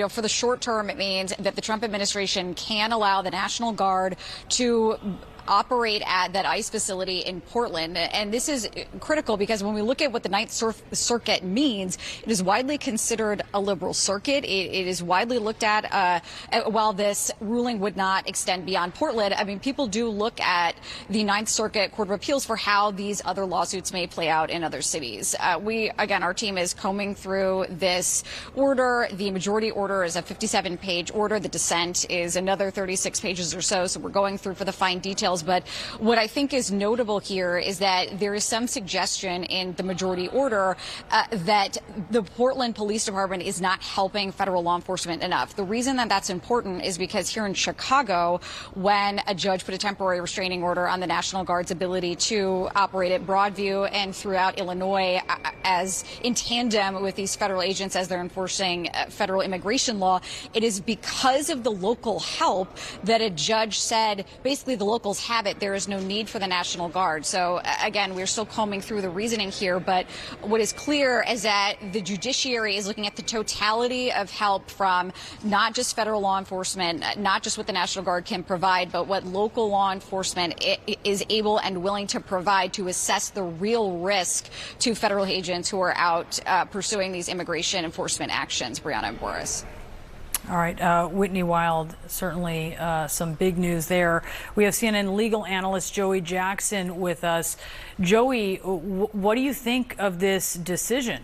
For the short term, it means that the Trump administration can allow the National Guard to operate at that ICE facility in Portland. And this is critical because when we look at what the Ninth Circuit means, it is widely considered a liberal circuit. It is widely looked at while this ruling would not extend beyond Portland. I mean, people do look at the Ninth Circuit Court of Appeals for how these other lawsuits may play out in other cities. Our team is combing through this order. The majority order is a 57-page order. The dissent is another 36 pages or so. So we're going through for the fine details. But what I think is notable here is that there is some suggestion in the majority order that the Portland Police Department is not helping federal law enforcement enough. The reason that that's important is because here in Chicago, when a judge put a temporary restraining order on the National Guard's ability to operate at Broadview and throughout Illinois as in tandem with these federal agents as they're enforcing federal immigration law, it is because of the local help that a judge said basically the locals have it. There is no need for the National Guard. So again, we're still combing through the reasoning here. But what is clear is that the judiciary is looking at the totality of help from not just federal law enforcement, not just what the National Guard can provide, but what local law enforcement is able and willing to provide to assess the real risk to federal agents who are out pursuing these immigration enforcement actions. Brianna and Boris. All right, Whitney Wild, certainly some big news there. We have CNN legal analyst Joey Jackson with us. Joey, what do you think of this decision?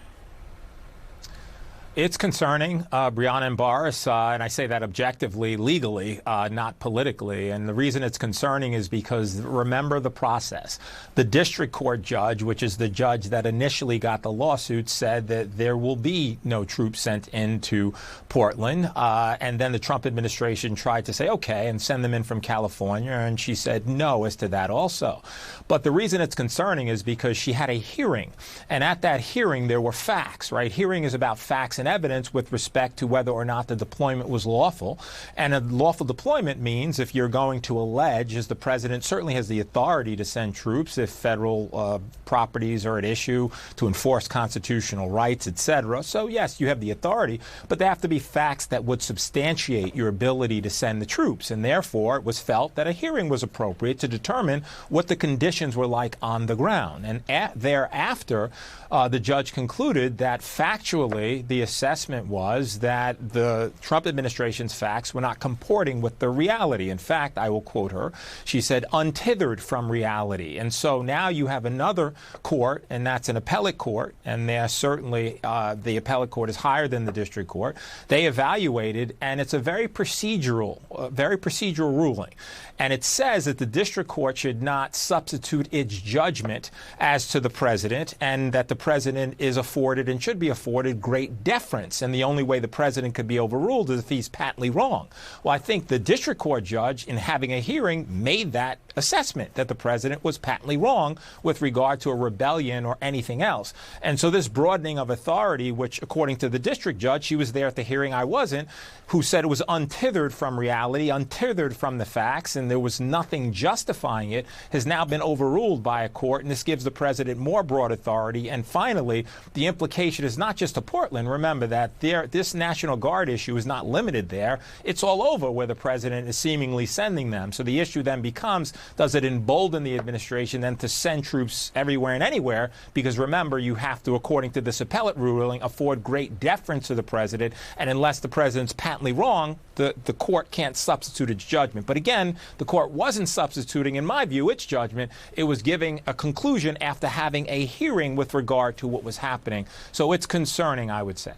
It's concerning, Brianna and Boris, and I say that objectively, legally, not politically. And the reason it's concerning is because, remember the process. The district court judge, which is the judge that initially got the lawsuit, said that there will be no troops sent into Portland. And then the Trump administration tried to say, OK, and send them in from California. And she said no as to that also. But the reason it's concerning is because she had a hearing. And at that hearing, there were facts, right? Hearing is about facts and evidence with respect to whether or not the deployment was lawful. And a lawful deployment means if you're going to allege, as the president certainly has the authority to send troops if federal properties are at issue, to enforce constitutional rights, etc. So, yes, you have the authority, but there have to be facts that would substantiate your ability to send the troops. And therefore, it was felt that a hearing was appropriate to determine what the conditions were like on the ground. And thereafter, the judge concluded that factually the assessment was that the Trump administration's facts were not comporting with the reality. In fact, I will quote her, she said, untethered from reality. And so now you have another court, and that's an appellate court, and they're certainly the appellate court is higher than the district court. They evaluated, and it's a very procedural ruling. And it says that the district court should not substitute its judgment as to the president, and that the president is afforded and should be afforded great deference. And the only way the president could be overruled is if he's patently wrong. Well, I think the district court judge, in having a hearing, made that assessment that the president was patently wrong with regard to a rebellion or anything else. And so this broadening of authority, which according to the district judge, she was there at the hearing, I wasn't, who said it was untethered from reality, untethered from the facts, and there was nothing justifying it, has now been overruled by a court, and this gives the president more broad authority. And finally, the implication is not just to Portland. Remember that this National Guard issue is not limited there. It's all over where the president is seemingly sending them. So the issue then becomes, does it embolden the administration then to send troops everywhere and anywhere? Because remember, you have to, according to this appellate ruling, afford great deference to the president. And unless the president's patently wrong, the court can't substitute its judgment. But again, the court wasn't substituting, in my view, its judgment. It was giving a conclusion after having a hearing with regard to what was happening. So it's concerning, I would say.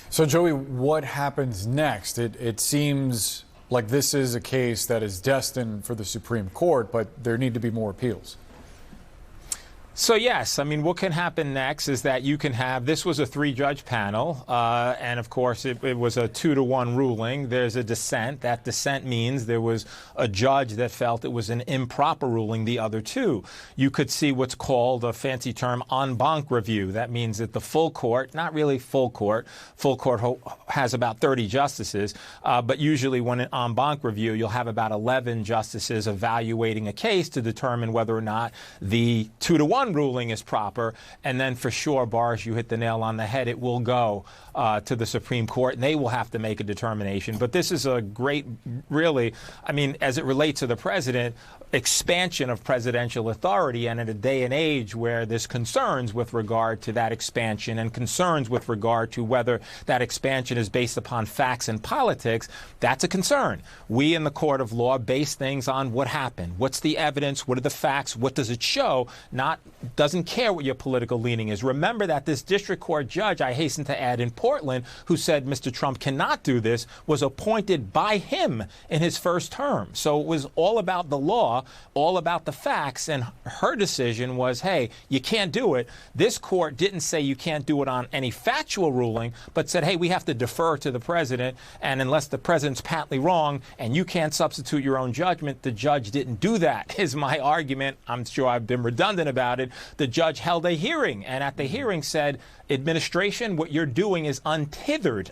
So, Joey, what happens next? It seems like this is a case that is destined for the Supreme Court, but there need to be more appeals. So, yes, I mean, what can happen next is that you can have, this was a 3-judge panel, and of course it was a 2-to-1 ruling. There's a dissent. That dissent means there was a judge that felt it was an improper ruling, the other 2. You could see what's called a fancy term en banc review. That means that the full court, not really full court has about 30 justices, but usually when an en banc review, you'll have about 11 justices evaluating a case to determine whether or not the 2-to-1 one ruling is proper, and then for sure, Boris, you hit the nail on the head, it will go to the Supreme Court, and they will have to make a determination. But this is a great, really, I mean, as it relates to the president, expansion of presidential authority, and in a day and age where there's concerns with regard to that expansion and concerns with regard to whether that expansion is based upon facts and politics, that's a concern. We in the court of law base things on what happened. What's the evidence? What are the facts? What does it show? Doesn't care what your political leaning is. Remember that this district court judge, I hasten to add, in Portland, who said Mr. Trump cannot do this, was appointed by him in his first term. So it was all about the law, all about the facts, and her decision was, hey, you can't do it. This court didn't say you can't do it on any factual ruling, but said, hey, we have to defer to the president, and unless the president's patently wrong and you can't substitute your own judgment, the judge didn't do that, is my argument. I'm sure I've been redundant about it. The judge held a hearing, and at the hearing said, administration, what you're doing is untethered,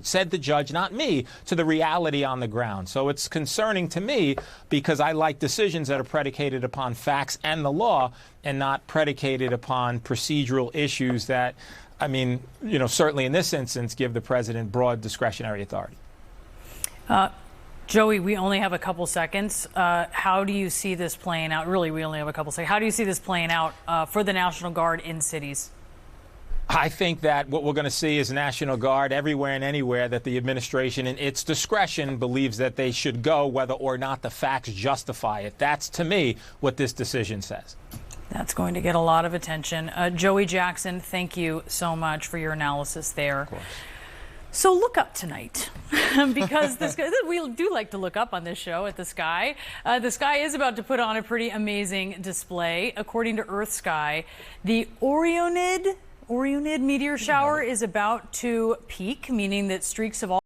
said the judge, not me, to the reality on the ground. So it's concerning to me because I like decisions that are predicated upon facts and the law and not predicated upon procedural issues that, I mean, certainly in this instance, give the president broad discretionary authority. Joey, we only have a couple seconds. How do you see this playing out? Really, we only have a couple seconds. How do you see this playing out for the National Guard in cities? I think that what we're going to see is National Guard everywhere and anywhere that the administration, in its discretion, believes that they should go, whether or not the facts justify it. That's, to me, what this decision says. That's going to get a lot of attention. Joey Jackson, thank you so much for your analysis there. Of course. So look up tonight, because we do like to look up on this show at the sky. The sky is about to put on a pretty amazing display. According to Earth Sky, the Orionid meteor shower is about to peak, meaning that streaks of all